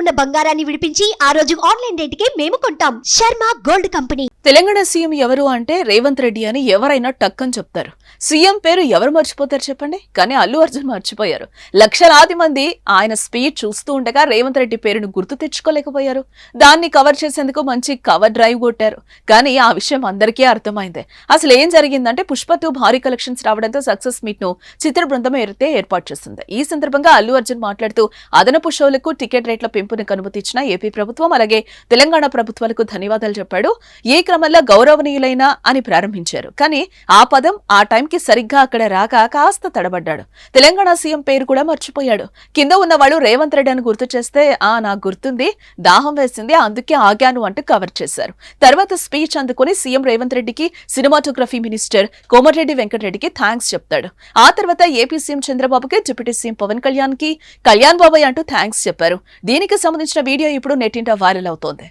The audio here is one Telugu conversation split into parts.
ఉన్న బంగారాన్ని విడిపించి ఆ రోజు ఆన్లైన్ రేటుకే మేము కొంటాం. Sharma gold company. Telangana CM ఎవరు అంటే రేవంత్ రెడ్డి అని ఎవరైనా టక్కని చెప్తారు. సీఎం పేరు ఎవరు మర్చిపోతారు చెప్పండి? కానీ అల్లు అర్జున్ మర్చిపోయారు. లక్షలాది మంది ఆయన స్పీచ్ చూస్తూ ఉండగా రేవంత్ రెడ్డి పేరును గుర్తు తెచ్చుకోలేకపోయారు. దాన్ని కవర్ చేసేందుకు మంచి కవర్ డ్రైవ్ కొట్టారు. కానీ ఆ విషయం అందరికీ అర్థమైంది. అసలు ఏం జరిగిందంటే పుష్ప 2 భారీ కలెక్షన్స్ రావడంతో సక్సెస్ మీట్ ను చిత్ర బృందం ఏర్పాటు చేస్తుంది. ఈ సందర్భంగా అల్లు అర్జున్ మాట్లాడుతూ అదనపు షోలకు టికెట్ రేట్ల పెంపునకు అనుమతి ఇచ్చిన ఏపీ ప్రభుత్వం అలాగే తెలంగాణ ప్రభుత్వాలకు ధన్యవాదాలు చెప్పాడు. ఈ క్రమంలో గౌరవనీయులైన అని ప్రారంభించారు. కానీ ఆ పదం ఆ టైంకి సరిగ్గా అక్కడ రాక కాస్త తడబడ్డాడు. తెలంగాణ సీఎం పేరు కూడా మర్చిపోయాడు. కింద ఉన్నవాడు రేవంత్ రెడ్డి అని గుర్తు చేస్తే నాకు గుర్తుంది, దాహం వేసింది, అందుకే ఆగాను అంటూ కవర్ చేశారు. తర్వాత స్పీచ్ అందుకుని సీఎం రేవంత్ రెడ్డికి సినిమాటోగ్రఫీ మినిస్టర్ కోమటిరెడ్డి వెంకటరెడ్డికి థ్యాంక్స్ చెప్తాడు. ఆ తర్వాత ఏపీ సీఎం చంద్రబాబుకి, డిప్యూటీ సీఎం పవన్ కళ్యాణ్ కి కళ్యాణ్ బాబాయ్ అంటూ థ్యాంక్స్ చెప్పారు. దీనికి సంబంధించిన వీడియో ఇప్పుడు నెట్టింట వైరల్ అవుతోంది.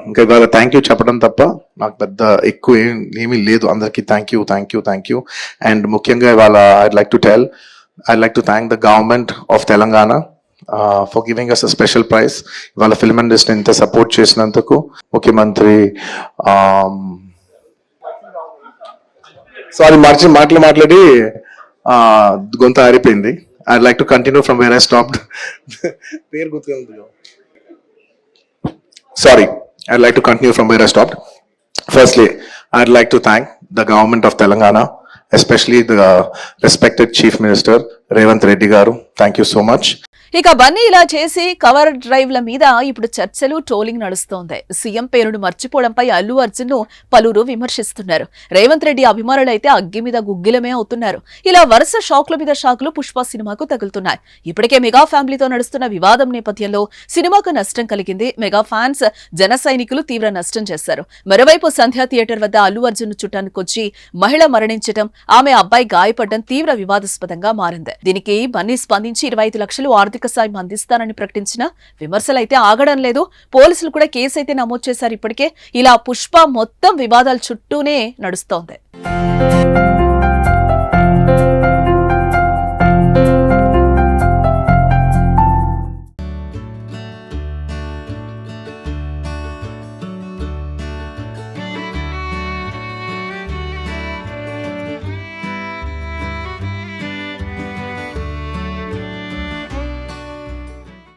ఇంకా ఇవాళ థ్యాంక్ యూ చెప్పడం తప్ప నాకు పెద్ద ఎక్కువ ఏమీ లేదు. అందరికి థ్యాంక్ యూ. అండ్ ముఖ్యంగా ఇవాళ I'd like to thank the government of Telangana for giving us a special prize. ఇవాళ ఫిల్మ్ ఇండస్ట్రీ ఇంత సపోర్ట్ చేసినందుకు ముఖ్యమంత్రి సారీ మాట్లాడి గొంత ఆరిపోయింది. I'd like to continue from where I stopped. పేరు గుర్తుగా Sorry, I'd like to continue from where I stopped. Firstly, I'd like to thank the government of Telangana, especially the respected Chief Minister, Revanth Reddy Garu. Thank you so much. ఇక బన్నీ ఇలా చేసి కవర్ డ్రైవ్ల మీద ఇప్పుడు చర్చలు, ట్రోలింగ్ నడుస్తోంది. సీఎం పేరును మర్చిపోవడంపై అల్లు అర్జున్ ను పలువురు విమర్శిస్తున్నారు. రేవంత్ రెడ్డి అభిమానులు అయితే అగ్గి మీద గుగ్గిలమే అవుతున్నారు. ఇలా వరుస షాక్ల మీద షాక్లు పుష్ప సినిమాకు తగులుతున్నాయి. ఇప్పటికే మెగా ఫ్యామిలీతో నడుస్తున్న వివాదం నేపథ్యంలో సినిమాకు నష్టం కలిగింది. మెగా ఫ్యాన్స్, జన సైనికులు తీవ్ర నష్టం చేశారు. మరోవైపు సంధ్యా థియేటర్ వద్ద అల్లు అర్జున్ చుట్టానికొచ్చి మహిళ మరణించడం, ఆమె అబ్బాయి గాయపడడం తీవ్ర వివాదాస్పదంగా మారింది. దీనికి బన్నీ స్పందించి 25 లక్షలు ఆర్థిక సాయం అందిస్తానని ప్రకటించిన విమర్శలైతే ఆగడం లేదు. పోలీసులు కూడా కేసు అయితే నమోదు చేశారు. ఇప్పటికే ఇలా పుష్ప మొత్తం వివాదాల చుట్టూనే నడుస్తోంది.